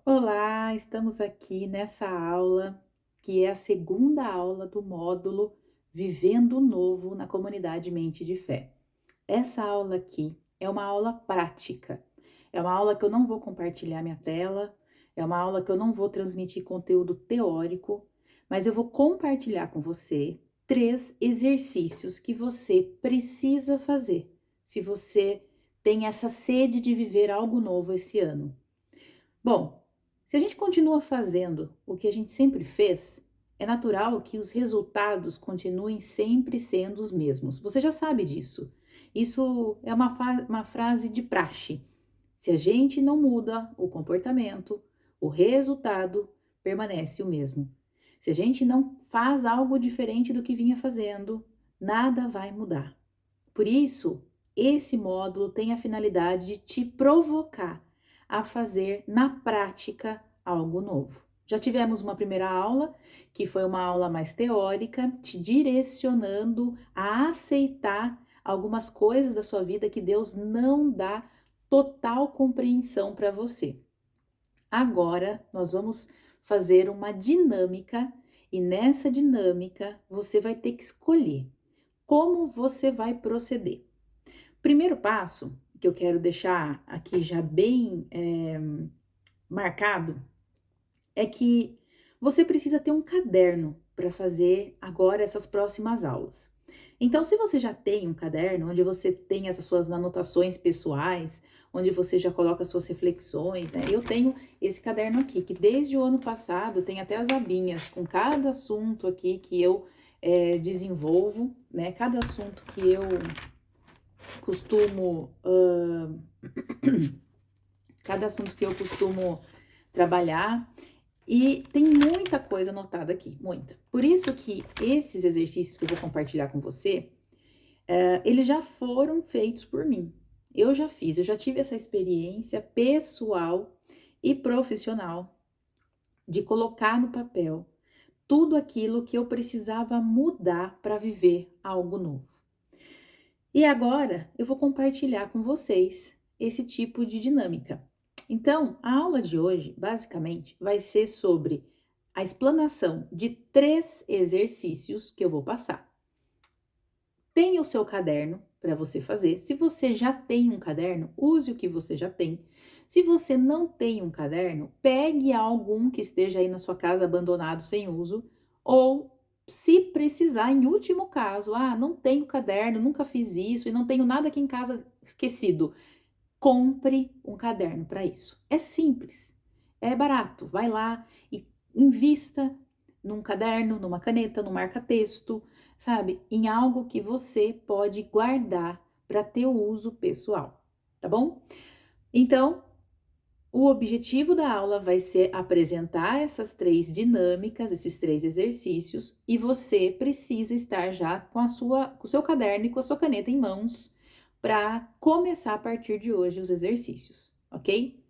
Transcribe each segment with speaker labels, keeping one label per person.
Speaker 1: Olá, estamos aqui nessa aula, que é a segunda aula do módulo Vivendo o Novo na Comunidade Mente de Fé. Essa aula aqui é uma aula prática, é uma aula que eu não vou compartilhar minha tela, é uma aula que eu não vou transmitir conteúdo teórico, mas eu vou compartilhar com você 3 exercícios que você precisa fazer se você tem essa sede de viver algo novo esse ano. Bom, se a gente continua fazendo o que a gente sempre fez, é natural que os resultados continuem sempre sendo os mesmos. Você já sabe disso. Isso é uma frase de praxe. Se a gente não muda o comportamento, o resultado permanece o mesmo. Se a gente não faz algo diferente do que vinha fazendo, nada vai mudar. Por isso, esse módulo tem a finalidade de te provocar a fazer na prática algo novo. Já tivemos uma primeira aula, que foi uma aula mais teórica, te direcionando a aceitar algumas coisas da sua vida que Deus não dá total compreensão para você. Agora nós vamos fazer uma dinâmica e nessa dinâmica você vai ter que escolher como você vai proceder. Primeiro passo que eu quero deixar aqui já bem marcado é que você precisa ter um caderno para fazer agora essas próximas aulas. Então, se você já tem um caderno onde você tem essas suas anotações pessoais, onde você já coloca suas reflexões, né? Eu tenho esse caderno aqui, que desde o ano passado tem até as abinhas com cada assunto aqui que eu desenvolvo, né? Cada assunto que eu costumo, cada assunto que eu costumo trabalhar. E tem muita coisa anotada aqui, muita. Por isso que esses exercícios que eu vou compartilhar com você, eles já foram feitos por mim. Eu já fiz, eu já tive essa experiência pessoal e profissional de colocar no papel tudo aquilo que eu precisava mudar para viver algo novo. E agora eu vou compartilhar com vocês esse tipo de dinâmica. Então, a aula de hoje, basicamente, vai ser sobre a explanação de 3 exercícios que eu vou passar. Tenha o seu caderno para você fazer. Se você já tem um caderno, use o que você já tem. Se você não tem um caderno, pegue algum que esteja aí na sua casa abandonado sem uso, ou se precisar, em último caso, não tenho caderno, nunca fiz isso e não tenho nada aqui em casa esquecido. Compre um caderno para isso. É simples, é barato. Vai lá e invista num caderno, numa caneta, num marca-texto, sabe? Em algo que você pode guardar para ter uso pessoal, tá bom? Então, o objetivo da aula vai ser apresentar essas 3 dinâmicas, esses 3 exercícios, e você precisa estar já com o seu caderno e com a sua caneta em mãos para começar a partir de hoje os exercícios, ok?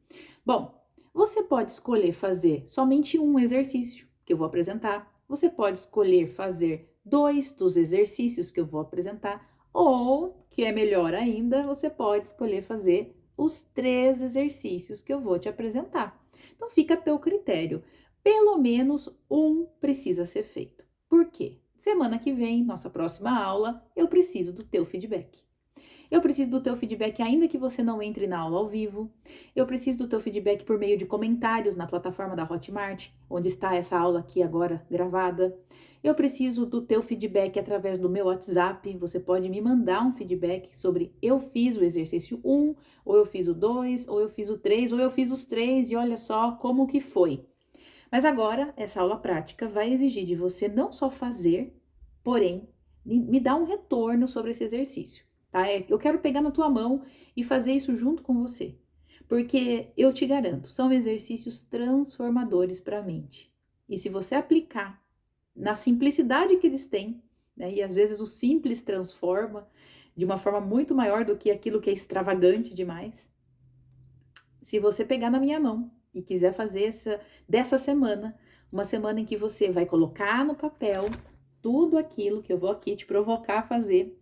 Speaker 1: Bom, você pode escolher fazer somente um exercício que eu vou apresentar, você pode escolher fazer 2 dos exercícios que eu vou apresentar, ou, que é melhor ainda, você pode escolher fazer os 3 exercícios que eu vou te apresentar. Então, fica a teu critério. Pelo menos um precisa ser feito. Por quê? Semana que vem, nossa próxima aula, eu preciso do teu feedback. Eu preciso do teu feedback ainda que você não entre na aula ao vivo. Eu preciso do teu feedback por meio de comentários na plataforma da Hotmart, onde está essa aula aqui agora gravada. Eu preciso do teu feedback através do meu WhatsApp. Você pode me mandar um feedback sobre eu fiz o exercício 1, ou eu fiz o 2, ou eu fiz o 3, ou eu fiz os 3 e olha só como que foi. Mas agora, essa aula prática vai exigir de você não só fazer, porém, me dar um retorno sobre esse exercício, tá? Eu quero pegar na tua mão e fazer isso junto com você, porque eu te garanto, são exercícios transformadores para a mente. E se você aplicar na simplicidade que eles têm, né? E às vezes o simples transforma de uma forma muito maior do que aquilo que é extravagante demais. Se você pegar na minha mão e quiser fazer dessa semana, uma semana em que você vai colocar no papel tudo aquilo que eu vou aqui te provocar a fazer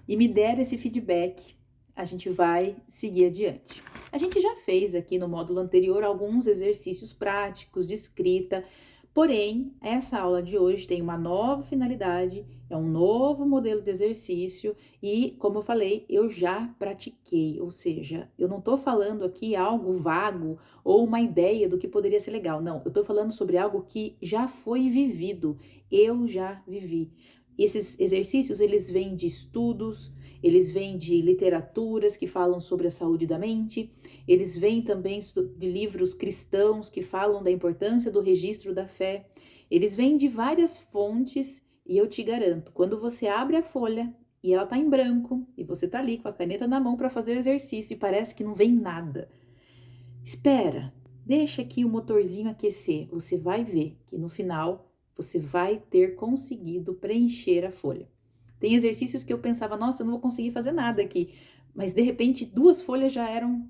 Speaker 1: e me der esse feedback, a gente vai seguir adiante. A gente já fez aqui no módulo anterior alguns exercícios práticos de escrita, porém, essa aula de hoje tem uma nova finalidade, é um novo modelo de exercício e, como eu falei, eu já pratiquei, ou seja, eu não tô falando aqui algo vago ou uma ideia do que poderia ser legal, não, eu tô falando sobre algo que já foi vivido, eu já vivi. Esses exercícios, eles vêm de estudos, eles vêm de literaturas que falam sobre a saúde da mente, eles vêm também de livros cristãos que falam da importância do registro da fé, eles vêm de várias fontes e eu te garanto, quando você abre a folha e ela tá em branco e você tá ali com a caneta na mão para fazer o exercício e parece que não vem nada, espera, deixa aqui o motorzinho aquecer, você vai ver que no final você vai ter conseguido preencher a folha. Tem exercícios que eu pensava, nossa, eu não vou conseguir fazer nada aqui, mas de repente 2 folhas já eram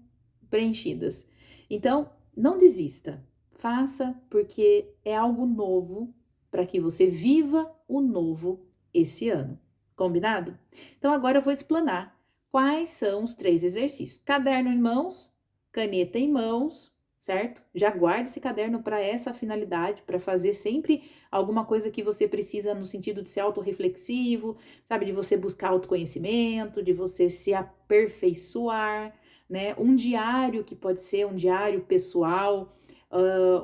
Speaker 1: preenchidas. Então, não desista, faça porque é algo novo para que você viva o novo esse ano. Combinado? Então, agora eu vou explanar quais são os 3 exercícios. Caderno em mãos, caneta em mãos, certo? Já guarde esse caderno para essa finalidade, para fazer sempre alguma coisa que você precisa no sentido de ser autorreflexivo, sabe? De você buscar autoconhecimento, de você se aperfeiçoar, né? Um diário que pode ser um diário pessoal,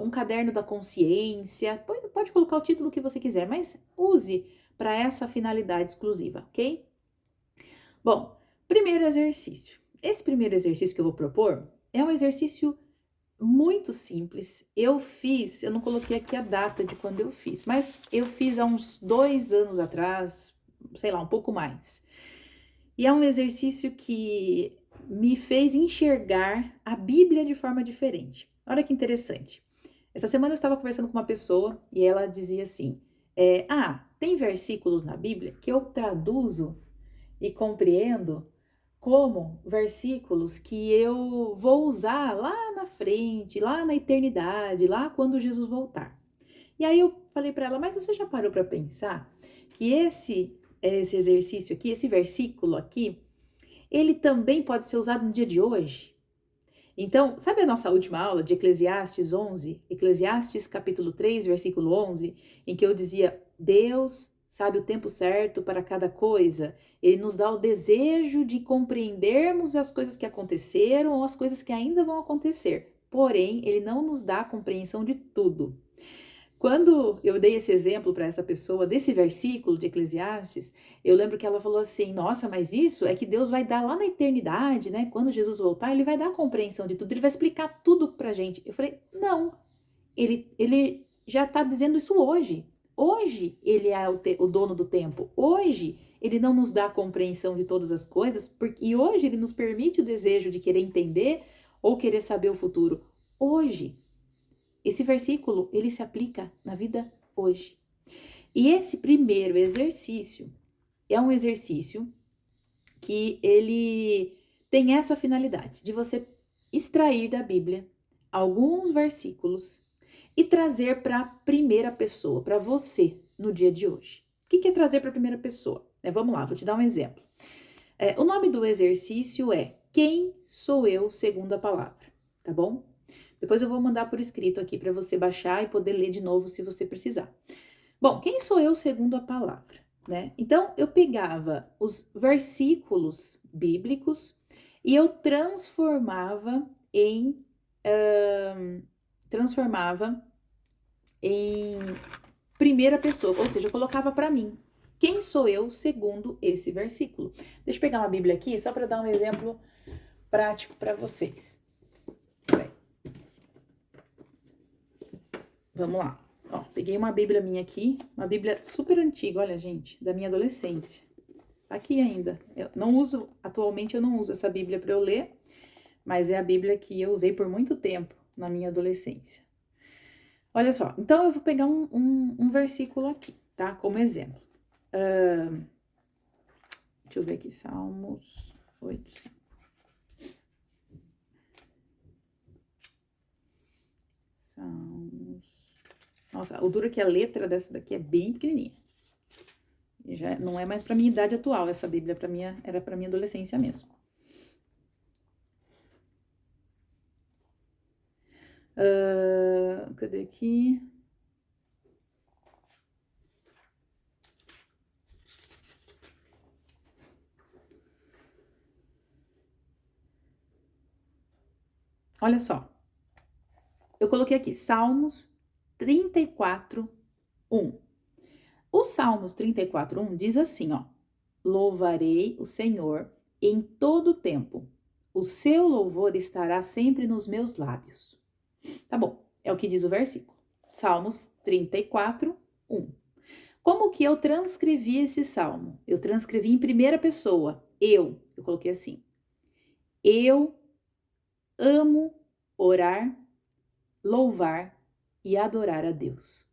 Speaker 1: um caderno da consciência, pode colocar o título que você quiser, mas use para essa finalidade exclusiva, ok? Bom, primeiro exercício. Esse primeiro exercício que eu vou propor é um exercício muito simples. Eu não coloquei aqui a data de quando eu fiz, mas eu fiz há uns 2 anos atrás, sei lá, um pouco mais. E é um exercício que me fez enxergar a Bíblia de forma diferente. Olha que interessante. Essa semana eu estava conversando com uma pessoa e ela dizia assim: tem versículos na Bíblia que eu traduzo e compreendo como versículos que eu vou usar lá na frente, lá na eternidade, lá quando Jesus voltar. E aí eu falei para ela, mas você já parou para pensar que esse exercício aqui, esse versículo aqui, ele também pode ser usado no dia de hoje? Então, sabe a nossa última aula de Eclesiastes 11? Eclesiastes capítulo 3, versículo 11, em que eu dizia, Deus sabe o tempo certo para cada coisa. Ele nos dá o desejo de compreendermos as coisas que aconteceram ou as coisas que ainda vão acontecer. Porém, ele não nos dá a compreensão de tudo. Quando eu dei esse exemplo para essa pessoa desse versículo de Eclesiastes, eu lembro que ela falou assim: Nossa, mas isso é que Deus vai dar lá na eternidade, né? Quando Jesus voltar, ele vai dar a compreensão de tudo, ele vai explicar tudo pra gente. Eu falei: Não, ele já está dizendo isso hoje. Hoje ele é o dono do tempo. Hoje ele não nos dá a compreensão de todas as coisas, e hoje ele nos permite o desejo de querer entender ou querer saber o futuro. Hoje. Esse versículo, ele se aplica na vida hoje. E esse primeiro exercício é um exercício que ele tem essa finalidade de você extrair da Bíblia alguns versículos e trazer para a primeira pessoa, para você, no dia de hoje. O que é trazer para a primeira pessoa? Vamos lá, vou te dar um exemplo. O nome do exercício é Quem sou eu segundo a palavra, tá bom? Depois eu vou mandar por escrito aqui para você baixar e poder ler de novo se você precisar. Bom, quem sou eu segundo a palavra, né? Então, eu pegava os versículos bíblicos e eu transformava em primeira pessoa, ou seja, eu colocava para mim. Quem sou eu segundo esse versículo? Deixa eu pegar uma Bíblia aqui só para dar um exemplo prático para vocês. Vamos lá. Ó, peguei uma Bíblia minha aqui, uma Bíblia super antiga, olha, gente, da minha adolescência. Tá aqui ainda. Eu não uso, atualmente eu não uso essa Bíblia para eu ler, mas é a Bíblia que eu usei por muito tempo na minha adolescência. Olha só, então eu vou pegar um versículo aqui, tá? Como exemplo. Deixa eu ver aqui, Salmos 8. Salmos. Nossa, o duro é que a letra dessa daqui é bem pequenininha. Já não é mais para minha idade atual essa Bíblia, era para minha adolescência mesmo. Cadê aqui? Olha só. Eu coloquei aqui Salmos 34, 1. O Salmos 34, 1 diz assim, ó. Louvarei o Senhor em todo o tempo. O seu louvor estará sempre nos meus lábios. Tá bom, é o que diz o versículo. Salmos 34, 1. Como que eu transcrevi esse salmo? Eu transcrevi em primeira pessoa. Eu coloquei assim. Eu amo orar, louvar e adorar a Deus.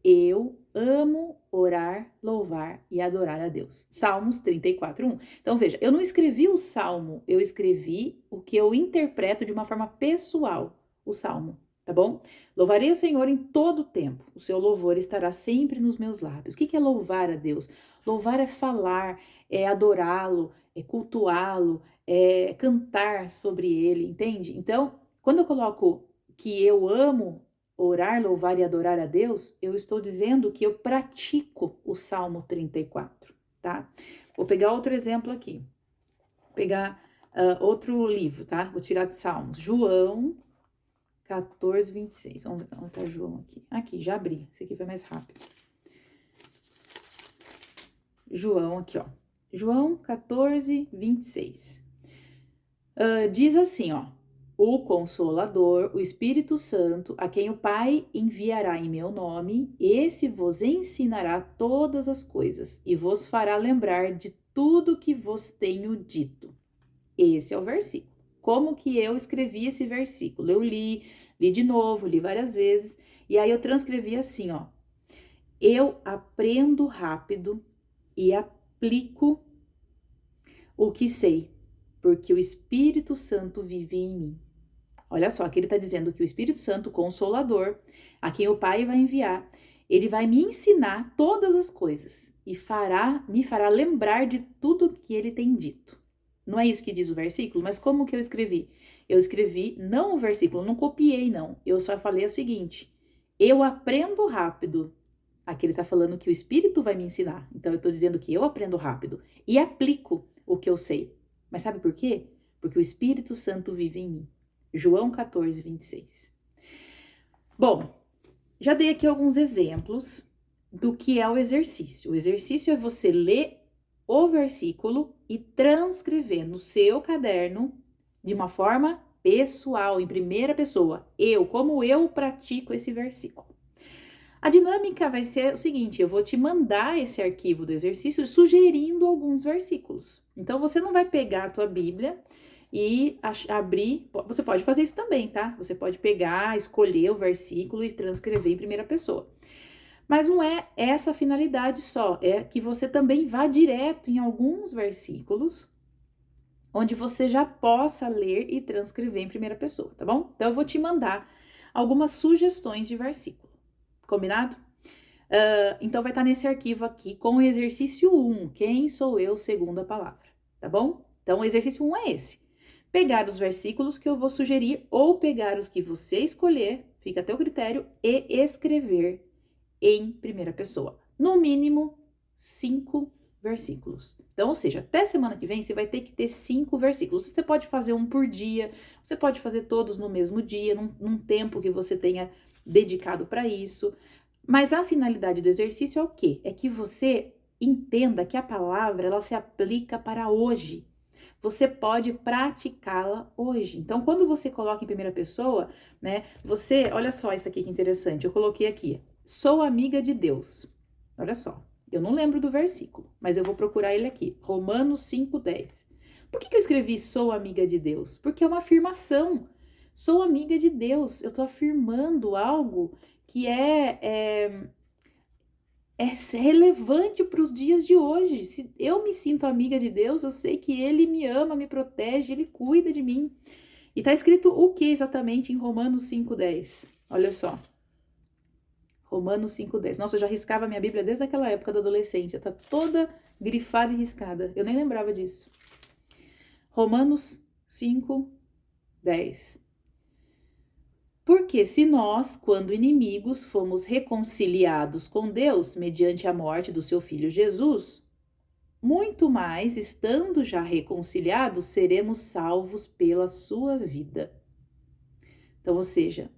Speaker 1: Eu amo orar, louvar e adorar a Deus. Salmos 34, 1. Então, veja, eu não escrevi o salmo, eu escrevi o que eu interpreto de uma forma pessoal, o salmo, tá bom? Louvarei o Senhor em todo o tempo, o seu louvor estará sempre nos meus lábios. O que é louvar a Deus? Louvar é falar, é adorá-lo, é cultuá-lo, é cantar sobre ele, entende? Então, quando eu coloco que eu amo orar, louvar e adorar a Deus, eu estou dizendo que eu pratico o Salmo 34, tá? Vou pegar outro exemplo aqui. Vou pegar outro livro, tá? Vou tirar de Salmos. João 14, 26. Onde tá João aqui? Aqui, já abri. Esse aqui foi mais rápido. João aqui, ó. João 14, 26. Diz assim, ó. O Consolador, o Espírito Santo, a quem o Pai enviará em meu nome, esse vos ensinará todas as coisas e vos fará lembrar de tudo que vos tenho dito. Esse é o versículo. Como que eu escrevi esse versículo? Eu li de novo, li várias vezes, e aí eu transcrevi assim, ó. Eu aprendo rápido e aplico o que sei, porque o Espírito Santo vive em mim. Olha só, aqui ele está dizendo que o Espírito Santo, Consolador, a quem o Pai vai enviar, ele vai me ensinar todas as coisas e me fará lembrar de tudo que ele tem dito. Não é isso que diz o versículo? Mas como que eu escrevi? Eu escrevi não o versículo, não copiei não. Eu só falei o seguinte, eu aprendo rápido. Aqui ele está falando que o Espírito vai me ensinar. Então eu estou dizendo que eu aprendo rápido e aplico o que eu sei. Mas sabe por quê? Porque o Espírito Santo vive em mim. João 14, 26. Bom, já dei aqui alguns exemplos do que é o exercício. O exercício é você ler o versículo e transcrever no seu caderno de uma forma pessoal, em primeira pessoa. Como eu pratico esse versículo. A dinâmica vai ser o seguinte, eu vou te mandar esse arquivo do exercício sugerindo alguns versículos. Então, você não vai pegar a tua Bíblia e abrir, você pode fazer isso também, tá? Você pode pegar, escolher o versículo e transcrever em primeira pessoa. Mas não é essa a finalidade só, é que você também vá direto em alguns versículos onde você já possa ler e transcrever em primeira pessoa, tá bom? Então eu vou te mandar algumas sugestões de versículo, combinado? Então vai estar nesse arquivo aqui com o exercício 1, quem sou eu segundo a palavra, tá bom? Então o exercício 1 é esse. Pegar os versículos que eu vou sugerir ou pegar os que você escolher, fica a teu critério, e escrever em primeira pessoa. No mínimo, 5 versículos. Então, ou seja, até semana que vem você vai ter que ter 5 versículos. Você pode fazer um por dia, você pode fazer todos no mesmo dia, num tempo que você tenha dedicado para isso. Mas a finalidade do exercício é o quê? É que você entenda que a palavra ela se aplica para hoje. Você pode praticá-la hoje. Então, quando você coloca em primeira pessoa, né? Olha só isso aqui que interessante. Eu coloquei aqui, sou amiga de Deus. Olha só, eu não lembro do versículo, mas eu vou procurar ele aqui. Romanos 5:10. Por que eu escrevi sou amiga de Deus? Porque é uma afirmação. Sou amiga de Deus. Eu estou afirmando algo que é relevante para os dias de hoje. Se eu me sinto amiga de Deus, eu sei que Ele me ama, me protege, Ele cuida de mim. E está escrito o que exatamente em Romanos 5:10? Olha só. Romanos 5:10. Nossa, eu já riscava minha Bíblia desde aquela época da adolescência. Tá toda grifada e riscada. Eu nem lembrava disso. Romanos 5:10. Porque se nós, quando inimigos, fomos reconciliados com Deus mediante a morte do seu Filho Jesus, muito mais, estando já reconciliados, seremos salvos pela sua vida. Então, ou seja,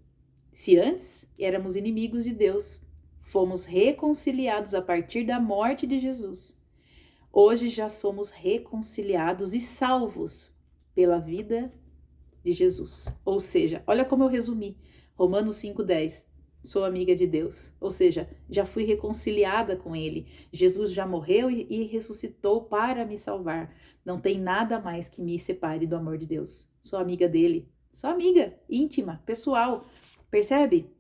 Speaker 1: se antes éramos inimigos de Deus, fomos reconciliados a partir da morte de Jesus. Hoje já somos reconciliados e salvos pela vida de Jesus. Ou seja, olha como eu resumi. Romanos 5:10. Sou amiga de Deus. Ou seja, já fui reconciliada com Ele. Jesus já morreu e ressuscitou para me salvar. Não tem nada mais que me separe do amor de Deus. Sou amiga dele. Sou amiga íntima, pessoal. Percebe?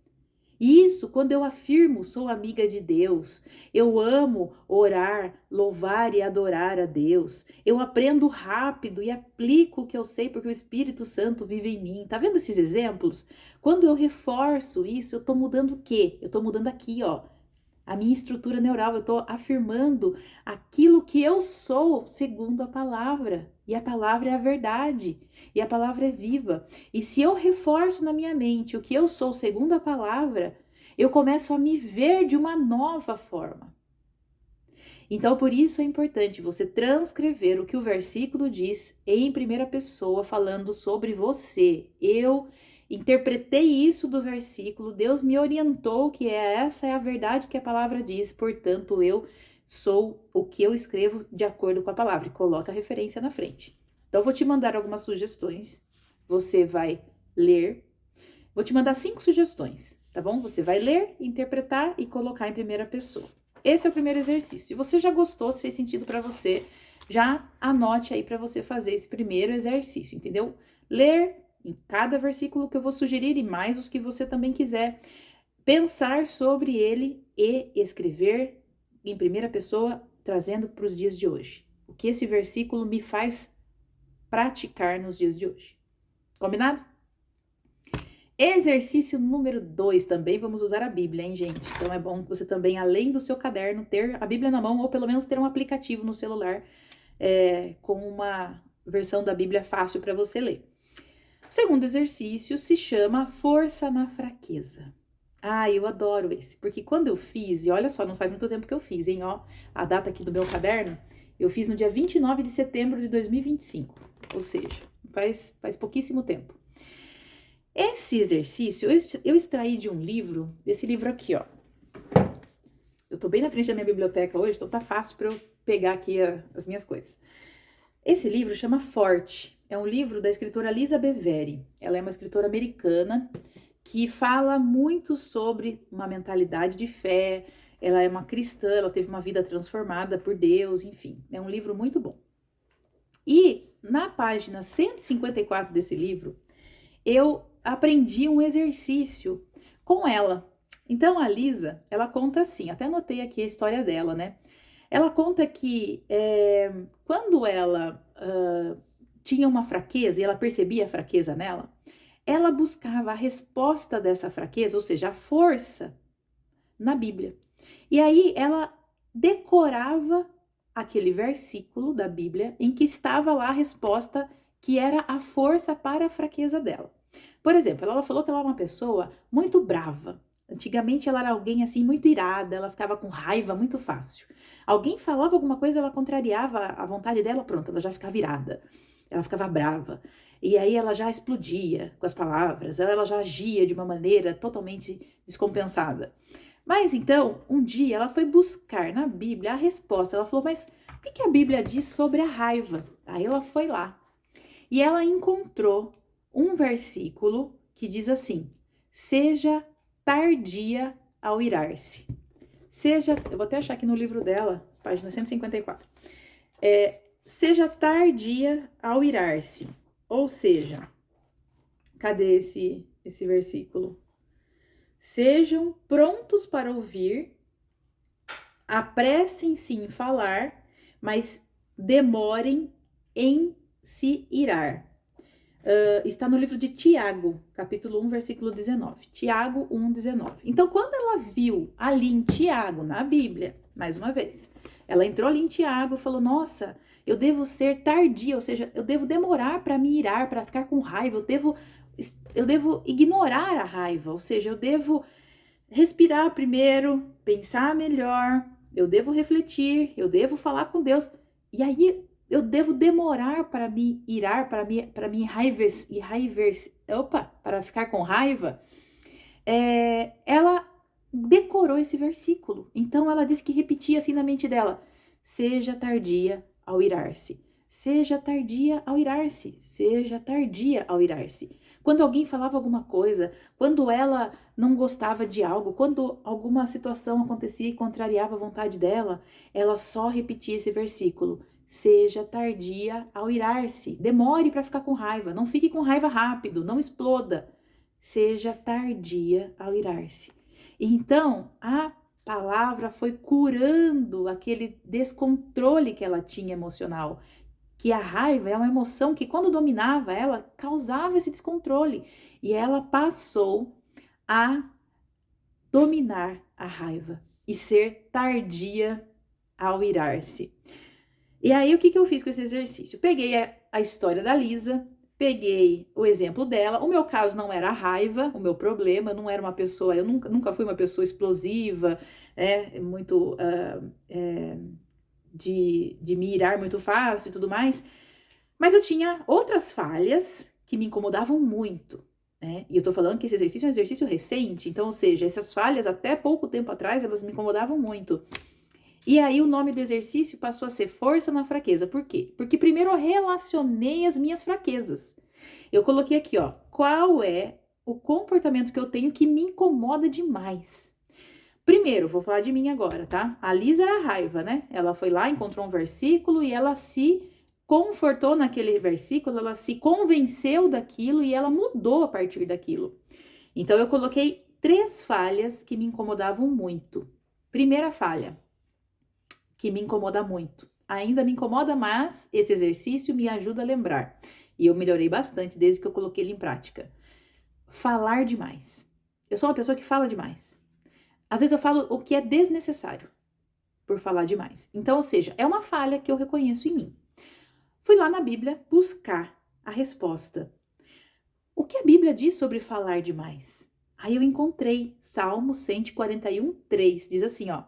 Speaker 1: Isso, quando eu afirmo sou amiga de Deus, eu amo orar, louvar e adorar a Deus, eu aprendo rápido e aplico o que eu sei porque o Espírito Santo vive em mim. Tá vendo esses exemplos? Quando eu reforço isso, eu tô mudando o quê? Eu tô mudando aqui, ó, a minha estrutura neural, eu tô afirmando aquilo que eu sou segundo a palavra. E a palavra é a verdade, e a palavra é viva. E se eu reforço na minha mente o que eu sou segundo a palavra, eu começo a me ver de uma nova forma. Então, por isso é importante você transcrever o que o versículo diz em primeira pessoa, falando sobre você. Eu interpretei isso do versículo, Deus me orientou que essa é a verdade que a palavra diz, portanto, eu sou o que eu escrevo de acordo com a palavra, e coloca a referência na frente. Então, eu vou te mandar algumas sugestões, você vai ler, vou te mandar 5 sugestões, tá bom? Você vai ler, interpretar e colocar em primeira pessoa. Esse é o primeiro exercício. Se você já gostou, se fez sentido para você, já anote aí para você fazer esse primeiro exercício, entendeu? Ler em cada versículo que eu vou sugerir e mais os que você também quiser, pensar sobre ele e escrever em primeira pessoa, trazendo para os dias de hoje. O que esse versículo me faz praticar nos dias de hoje. Combinado? Exercício número 2, também vamos usar a Bíblia, hein, gente? Então é bom que você também, além do seu caderno, ter a Bíblia na mão ou pelo menos ter um aplicativo no celular com uma versão da Bíblia fácil para você ler. O segundo exercício se chama Força na Fraqueza. Ah, eu adoro esse, porque quando eu fiz, e olha só, não faz muito tempo que eu fiz, hein, ó, a data aqui do meu caderno, eu fiz no dia 29 de setembro de 2025, ou seja, faz pouquíssimo tempo. Esse exercício eu extraí de um livro, desse livro aqui, ó. Eu tô bem na frente da minha biblioteca hoje, então tá fácil para eu pegar aqui as minhas coisas. Esse livro chama Forte, é um livro da escritora Lisa Bevere. Ela é uma escritora americana que fala muito sobre uma mentalidade de fé, ela é uma cristã, ela teve uma vida transformada por Deus, enfim, é um livro muito bom. E na página 154 desse livro, eu aprendi um exercício com ela. Então a Lisa, ela conta assim, até anotei aqui a história dela, né? Ela conta que quando ela tinha uma fraqueza e ela percebia a fraqueza nela, ela buscava a resposta dessa fraqueza, ou seja, a força, na Bíblia. E aí ela decorava aquele versículo da Bíblia em que estava lá a resposta que era a força para a fraqueza dela. Por exemplo, ela falou que ela é uma pessoa muito brava. Antigamente ela era alguém assim muito irada, ela ficava com raiva muito fácil. Alguém falava alguma coisa, ela contrariava a vontade dela, pronto, ela já ficava irada. Ela ficava brava. E aí ela já explodia com as palavras, ela já agia de uma maneira totalmente descompensada. Mas então, um dia ela foi buscar na Bíblia a resposta. Ela falou, mas o que a Bíblia diz sobre a raiva? Aí ela foi lá e ela encontrou um versículo que diz assim, seja tardia ao irar-se. Eu vou até achar aqui no livro dela, página 154. Seja tardia ao irar-se. Ou seja, cadê esse versículo? Sejam prontos para ouvir, apressem-se em falar, mas demorem em se irar. Está no livro de Tiago, capítulo 1, versículo 19. Tiago 1, 19. Então, quando ela viu ali em Tiago, na Bíblia, mais uma vez, ela entrou ali em Tiago e falou, nossa, eu devo ser tardia, ou seja, eu devo demorar para me irar, para ficar com raiva, eu devo ignorar a raiva, ou seja, eu devo respirar primeiro, pensar melhor, eu devo refletir, eu devo falar com Deus, e aí eu devo demorar para me irar, para me para ficar com raiva. Ela decorou esse versículo, então ela disse que repetia assim na mente dela: seja tardia ao irar-se, seja tardia ao irar-se, seja tardia ao irar-se. Quando alguém falava alguma coisa, quando ela não gostava de algo, quando alguma situação acontecia e contrariava a vontade dela, ela só repetia esse versículo: seja tardia ao irar-se. Demore para ficar com raiva, não fique com raiva rápido, não exploda. Seja tardia ao irar-se. Então, a palavra foi curando aquele descontrole que ela tinha emocional, que a raiva é uma emoção que, quando dominava ela, causava esse descontrole, e ela passou a dominar a raiva e ser tardia ao irar-se. E aí, o que eu fiz com esse exercício? Peguei a história da Lisa, peguei o exemplo dela. O meu caso não era a raiva, o meu problema, eu não era uma pessoa, eu nunca fui uma pessoa explosiva, muito de me irar muito fácil e tudo mais, mas eu tinha outras falhas que me incomodavam muito, né? E eu tô falando que esse exercício é um exercício recente, então, ou seja, essas falhas até pouco tempo atrás, elas me incomodavam muito. E aí o nome do exercício passou a ser força na fraqueza. Por quê? Porque primeiro eu relacionei as minhas fraquezas. Eu coloquei aqui, ó, qual é o comportamento que eu tenho que me incomoda demais. Primeiro, vou falar de mim agora, tá? A Lisa era a raiva, né? Ela foi lá, encontrou um versículo e ela se confortou naquele versículo, ela se convenceu daquilo e ela mudou a partir daquilo. Então, eu coloquei 3 falhas que me incomodavam muito. Primeira falha, que me incomoda muito. Ainda me incomoda, mas esse exercício me ajuda a lembrar. E eu melhorei bastante desde que eu coloquei ele em prática. Falar demais. Eu sou uma pessoa que fala demais. Às vezes eu falo o que é desnecessário por falar demais. Então, ou seja, é uma falha que eu reconheço em mim. Fui lá na Bíblia buscar a resposta. O que a Bíblia diz sobre falar demais? Aí eu encontrei Salmo 141, 3. Diz assim, ó: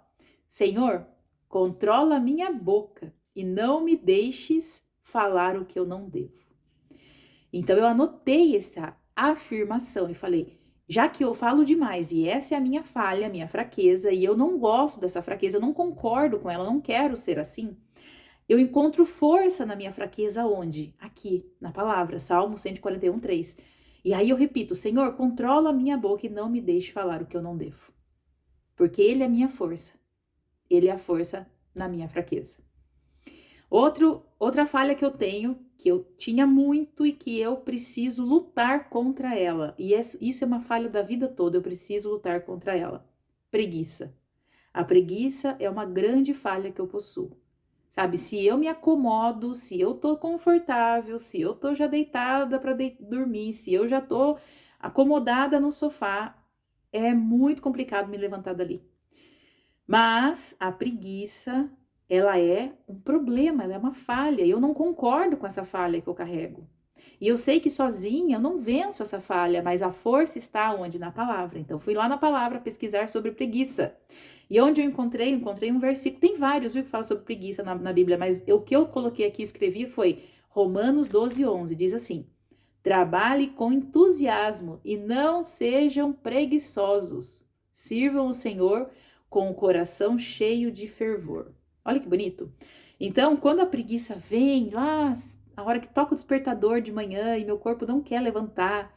Speaker 1: Senhor, controla a minha boca e não me deixes falar o que eu não devo. Então eu anotei essa afirmação e falei: já que eu falo demais e essa é a minha falha, a minha fraqueza, e eu não gosto dessa fraqueza, eu não concordo com ela, eu não quero ser assim, eu encontro força na minha fraqueza onde? Aqui, na palavra, Salmo 141, 3. E aí eu repito: Senhor, controla a minha boca e não me deixe falar o que eu não devo. Porque Ele é a minha força. Ele é a força na minha fraqueza. Outra falha que eu tenho, que eu tinha muito e que eu preciso lutar contra ela. E isso é uma falha da vida toda, eu preciso lutar contra ela. Preguiça. A preguiça é uma grande falha que eu possuo. Sabe, se eu me acomodo, se eu tô confortável, se eu tô já deitada para dormir, se eu já tô acomodada no sofá, é muito complicado me levantar dali. Mas a preguiça, ela é um problema, ela é uma falha, e eu não concordo com essa falha que eu carrego. E eu sei que sozinha eu não venço essa falha, mas a força está onde? Na palavra. Então fui lá na palavra pesquisar sobre preguiça. E onde eu encontrei um versículo, tem vários, viu, que fala sobre preguiça na Bíblia, mas o que eu coloquei aqui, escrevi, foi Romanos 12, 11, diz assim: trabalhe com entusiasmo e não sejam preguiçosos. Sirvam o Senhor com o coração cheio de fervor. Olha que bonito. Então, quando a preguiça vem lá, a hora que toca o despertador de manhã e meu corpo não quer levantar,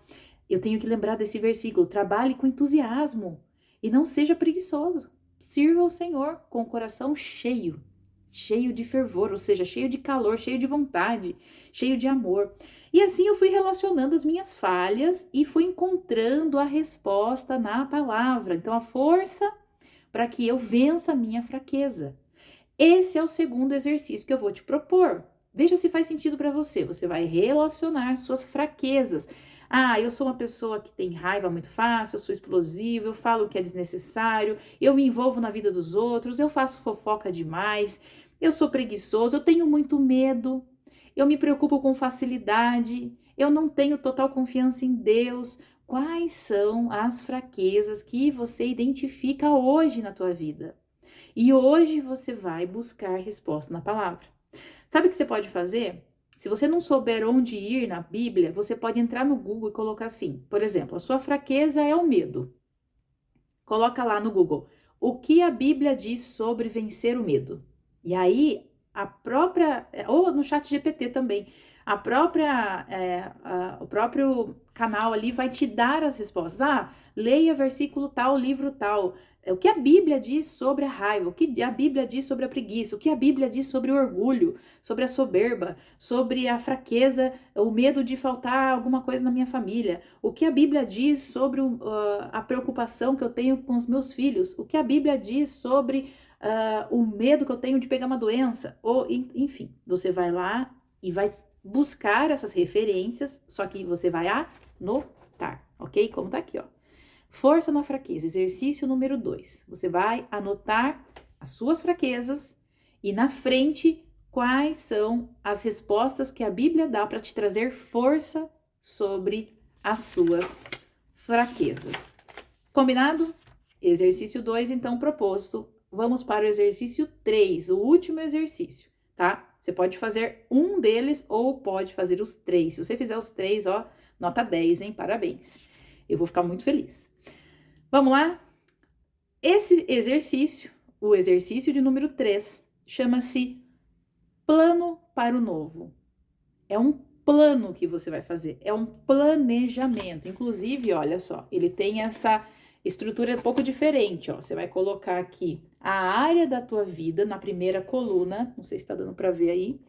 Speaker 1: eu tenho que lembrar desse versículo: trabalhe com entusiasmo e não seja preguiçoso. Sirva ao Senhor com o coração cheio de fervor, ou seja, cheio de calor, cheio de vontade, cheio de amor. E assim eu fui relacionando as minhas falhas e fui encontrando a resposta na palavra. Então, a força para que eu vença a minha fraqueza. Esse é o segundo exercício que eu vou te propor. Veja se faz sentido para você. Você vai relacionar suas fraquezas. Ah, eu sou uma pessoa que tem raiva muito fácil, eu sou explosiva, eu falo o que é desnecessário, eu me envolvo na vida dos outros, eu faço fofoca demais, eu sou preguiçoso, eu tenho muito medo, eu me preocupo com facilidade, eu não tenho total confiança em Deus. Quais são as fraquezas que você identifica hoje na tua vida? E hoje você vai buscar resposta na palavra. Sabe o que você pode fazer? Se você não souber onde ir na Bíblia, você pode entrar no Google e colocar assim, por exemplo, a sua fraqueza é o medo. Coloca lá no Google, o que a Bíblia diz sobre vencer o medo? E aí, a própria, ou no chat GPT também, o próprio canal ali vai te dar as respostas. Ah, leia versículo tal, livro tal. O que a Bíblia diz sobre a raiva? O que a Bíblia diz sobre a preguiça? O que a Bíblia diz sobre o orgulho, sobre a soberba, sobre a fraqueza, o medo de faltar alguma coisa na minha família? O que a Bíblia diz sobre a preocupação que eu tenho com os meus filhos? O que a Bíblia diz sobre o medo que eu tenho de pegar uma doença? Ou, enfim, você vai lá e vai buscar essas referências, só que você vai anotar, ok? Como tá aqui, ó. Força na fraqueza, exercício número 2. Você vai anotar as suas fraquezas e na frente quais são as respostas que a Bíblia dá para te trazer força sobre as suas fraquezas. Combinado? Exercício 2, então, proposto. Vamos para o exercício 3, o último exercício, tá? Você pode fazer um deles ou pode fazer os 3. Se você fizer os 3, ó, nota 10, hein? Parabéns. Eu vou ficar muito feliz. Vamos lá? Esse exercício, o exercício de número 3, chama-se plano para o novo. É um plano que você vai fazer, é um planejamento. Inclusive, olha só, ele tem essa estrutura um pouco diferente, ó. Você vai colocar aqui a área da tua vida na primeira coluna, não sei se tá dando para ver aí.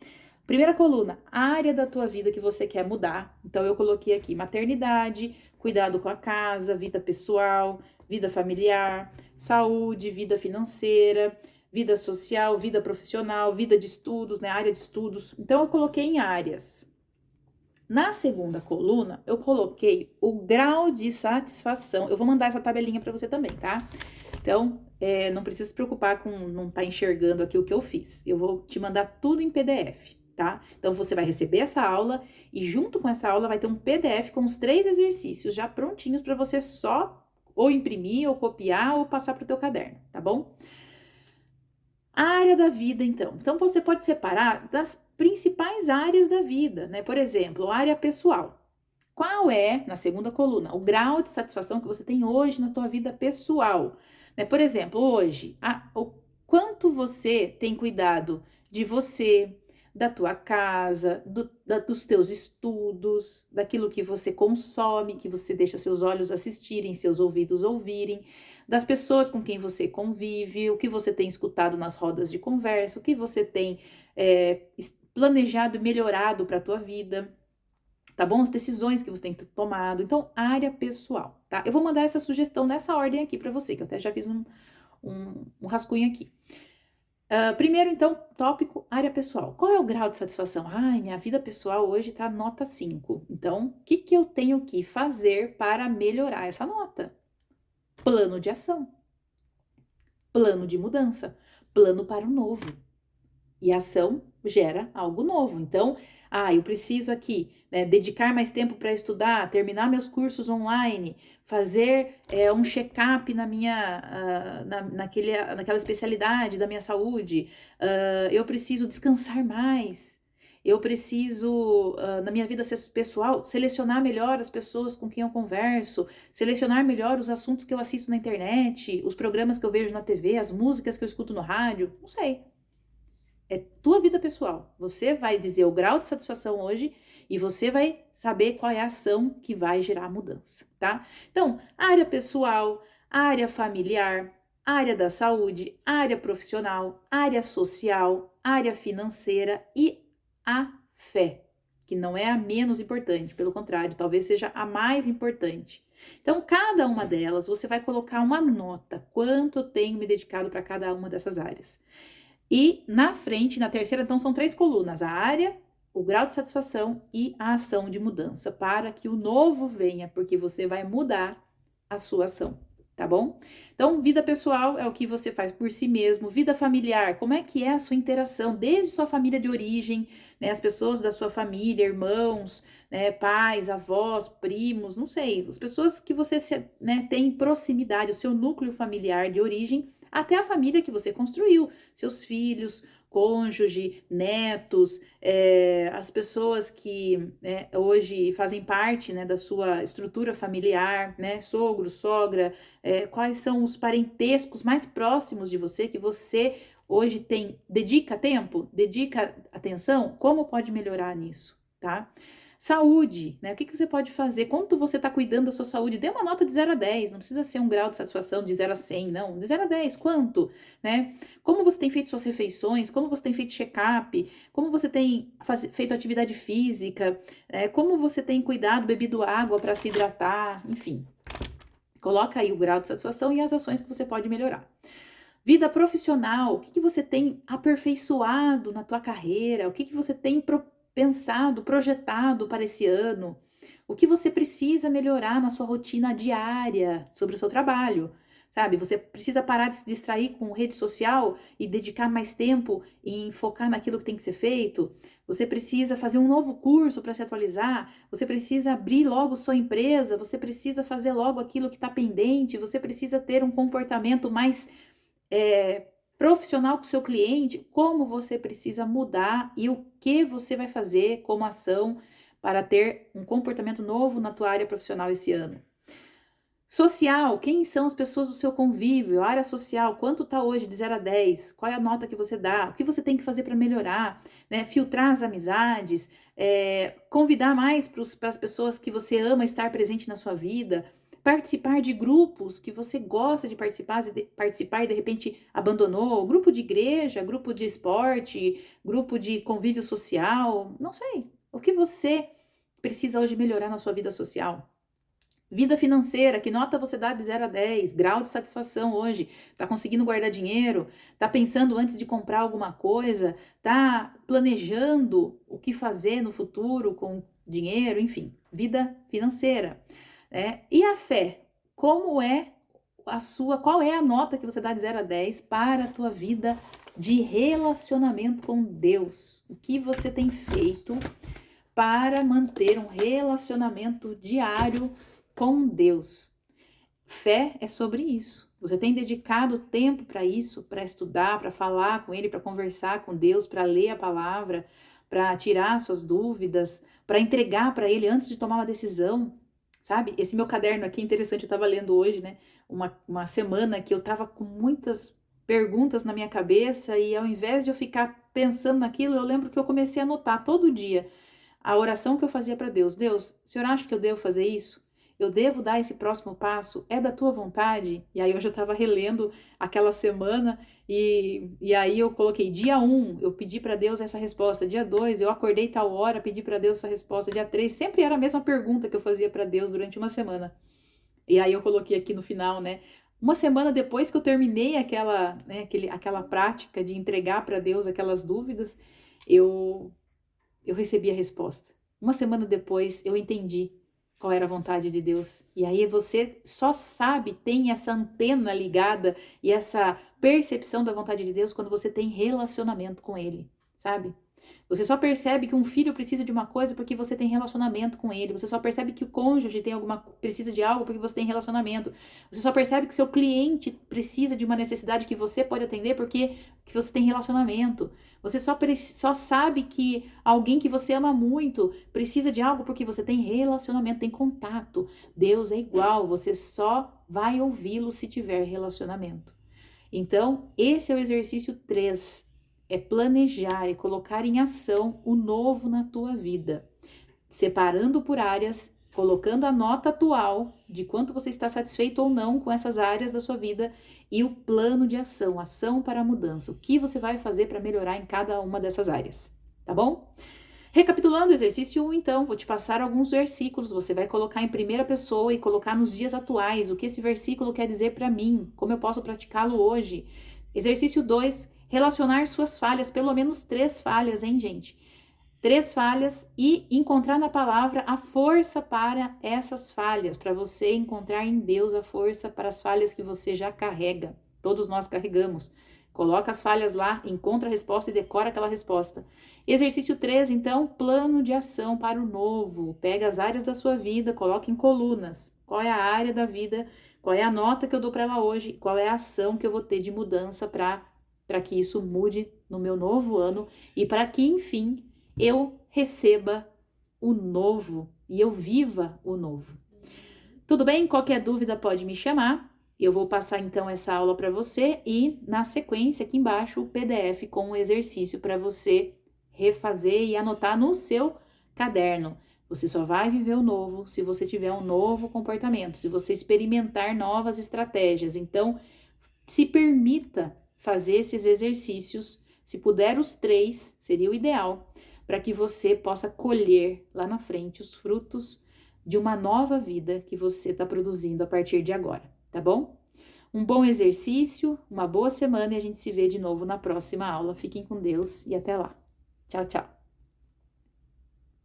Speaker 1: Primeira coluna, a área da tua vida que você quer mudar. Então, eu coloquei aqui maternidade, cuidado com a casa, vida pessoal, vida familiar, saúde, vida financeira, vida social, vida profissional, vida de estudos, né? Área de estudos. Então, eu coloquei em áreas. Na segunda coluna, eu coloquei o grau de satisfação. Eu vou mandar essa tabelinha para você também, tá? Então, não precisa se preocupar com não estar enxergando aqui o que eu fiz. Eu vou te mandar tudo em PDF. Tá? Então, você vai receber essa aula e junto com essa aula vai ter um PDF com os 3 exercícios já prontinhos para você só ou imprimir, ou copiar, ou passar para o teu caderno, tá bom? A área da vida, então. Então, você pode separar das principais áreas da vida, né? Por exemplo, a área pessoal. Qual é, na segunda coluna, o grau de satisfação que você tem hoje na tua vida pessoal? Né? Por exemplo, hoje, o quanto você tem cuidado de você, da tua casa, dos teus estudos, daquilo que você consome, que você deixa seus olhos assistirem, seus ouvidos ouvirem, das pessoas com quem você convive, o que você tem escutado nas rodas de conversa, o que você tem planejado e melhorado para a tua vida, tá bom? As decisões que você tem tomado. Então, área pessoal, tá? Eu vou mandar essa sugestão nessa ordem aqui para você, que eu até já fiz um rascunho aqui. Primeiro, então, tópico, área pessoal. Qual é o grau de satisfação? Ai, minha vida pessoal hoje tá nota 5. Então, o que eu tenho que fazer para melhorar essa nota? Plano de ação, plano de mudança, plano para o novo. E a ação gera algo novo. Então, eu preciso aqui, né, dedicar mais tempo para estudar, terminar meus cursos online, fazer um check-up naquela especialidade da minha saúde. Eu preciso descansar mais. Eu preciso, na minha vida pessoal, selecionar melhor as pessoas com quem eu converso, selecionar melhor os assuntos que eu assisto na internet, os programas que eu vejo na TV, as músicas que eu escuto no rádio, não sei. É tua vida pessoal. Você vai dizer o grau de satisfação hoje e você vai saber qual é a ação que vai gerar a mudança, tá? Então, área pessoal, área familiar, área da saúde, área profissional, área social, área financeira e a fé, que não é a menos importante, pelo contrário, talvez seja a mais importante. Então, cada uma delas, você vai colocar uma nota, quanto eu tenho me dedicado para cada uma dessas áreas. E na frente, na terceira, então, são 3 colunas: a área, o grau de satisfação e a ação de mudança, para que o novo venha, porque você vai mudar a sua ação, tá bom? Então, vida pessoal é o que você faz por si mesmo, vida familiar, como é que é a sua interação, desde sua família de origem, né, as pessoas da sua família, irmãos, né, pais, avós, primos, não sei, as pessoas que você né, tem proximidade, o seu núcleo familiar de origem, até a família que você construiu, seus filhos, cônjuge, netos, as pessoas que hoje fazem parte, né, da sua estrutura familiar, né, sogro, sogra, quais são os parentescos mais próximos de você que você hoje dedica tempo, dedica atenção, como pode melhorar nisso, tá? Saúde, né? O que você pode fazer? Quanto você está cuidando da sua saúde? Dê uma nota de 0 a 10, não precisa ser um grau de satisfação de 0 a 100, não. De 0 a 10, quanto? Né? Como você tem feito suas refeições? Como você tem feito check-up? Como você tem feito atividade física? Como você tem cuidado, bebido água para se hidratar? Enfim, coloca aí o grau de satisfação e as ações que você pode melhorar. Vida profissional, o que você tem aperfeiçoado na tua carreira? O que você tem pensado, projetado para esse ano? O que você precisa melhorar na sua rotina diária sobre o seu trabalho? Sabe, você precisa parar de se distrair com rede social e dedicar mais tempo em focar naquilo que tem que ser feito. Você precisa fazer um novo curso para se atualizar. Você precisa abrir logo sua empresa. Você precisa fazer logo aquilo que está pendente. Você precisa ter um comportamento mais profissional com o seu cliente. Como você precisa mudar e o que você vai fazer como ação para ter um comportamento novo na tua área profissional esse ano. Social, quem são as pessoas do seu convívio? A área social, quanto está hoje de 0 a 10? Qual é a nota que você dá? O que você tem que fazer para melhorar? Né? Filtrar as amizades, convidar mais para as pessoas que você ama estar presente na sua vida, participar de grupos que você gosta de participar e de repente abandonou, grupo de igreja, grupo de esporte, grupo de convívio social, não sei. O que você precisa hoje melhorar na sua vida social? Vida financeira, que nota você dá de 0 a 10? Grau de satisfação hoje? Tá conseguindo guardar dinheiro? Tá pensando antes de comprar alguma coisa? Tá planejando o que fazer no futuro com dinheiro? Enfim, vida financeira. E a fé? Como é qual é a nota que você dá de 0 a 10 para a tua vida de relacionamento com Deus? O que você tem feito para manter um relacionamento diário com Deus? Fé é sobre isso. Você tem dedicado tempo para isso, para estudar, para falar com Ele, para conversar com Deus, para ler a palavra, para tirar suas dúvidas, para entregar para Ele antes de tomar uma decisão, sabe? Esse meu caderno aqui é interessante, eu estava lendo hoje, né? Uma semana que eu estava com muitas perguntas na minha cabeça e ao invés de eu ficar pensando naquilo, eu lembro que eu comecei a anotar todo dia a oração que eu fazia para Deus. Deus, o Senhor acha que eu devo fazer isso? Eu devo dar esse próximo passo? É da tua vontade? E aí eu já estava relendo aquela semana e aí eu coloquei dia 1, eu pedi para Deus essa resposta. Dia 2, eu acordei tal hora, pedi para Deus essa resposta. Dia 3, sempre era a mesma pergunta que eu fazia para Deus durante uma semana. E aí eu coloquei aqui no final, né? Uma semana depois que eu terminei aquela prática de entregar para Deus aquelas dúvidas, eu recebi a resposta. Uma semana depois eu entendi qual era a vontade de Deus. E aí você só sabe, tem essa antena ligada e essa percepção da vontade de Deus quando você tem relacionamento com Ele, sabe? Você só percebe que um filho precisa de uma coisa porque você tem relacionamento com ele. Você só percebe que o cônjuge precisa de algo porque você tem relacionamento. Você só percebe que seu cliente precisa de uma necessidade que você pode atender porque que você tem relacionamento. Você só sabe que alguém que você ama muito precisa de algo porque você tem relacionamento, tem contato. Deus é igual, você só vai ouvi-lo se tiver relacionamento. Então, esse é o exercício 3. É planejar e colocar em ação o novo na tua vida. Separando por áreas, colocando a nota atual de quanto você está satisfeito ou não com essas áreas da sua vida e o plano de ação, ação para a mudança. O que você vai fazer para melhorar em cada uma dessas áreas, tá bom? Recapitulando o exercício 1, então, vou te passar alguns versículos, você vai colocar em primeira pessoa e colocar nos dias atuais, o que esse versículo quer dizer para mim, como eu posso praticá-lo hoje. Exercício 2, relacionar suas falhas, pelo menos 3 falhas, hein, gente? 3 falhas e encontrar na palavra a força para essas falhas, para você encontrar em Deus a força para as falhas que você já carrega. Todos nós carregamos. Coloca as falhas lá, encontra a resposta e decora aquela resposta. Exercício 3, então, plano de ação para o novo. Pega as áreas da sua vida, coloca em colunas. Qual é a área da vida? Qual é a nota que eu dou para ela hoje? Qual é a ação que eu vou ter de mudança para que isso mude no meu novo ano e para que, enfim, eu receba o novo e eu viva o novo. Tudo bem? Qualquer dúvida pode me chamar. Eu vou passar então essa aula para você e na sequência aqui embaixo o PDF com o exercício para você refazer e anotar no seu caderno. Você só vai viver o novo se você tiver um novo comportamento, se você experimentar novas estratégias. Então, se permita fazer esses exercícios. Se puder os 3, seria o ideal, para que você possa colher lá na frente os frutos de uma nova vida que você está produzindo a partir de agora, tá bom? Um bom exercício, uma boa semana e a gente se vê de novo na próxima aula. Fiquem com Deus e até lá. Tchau, tchau.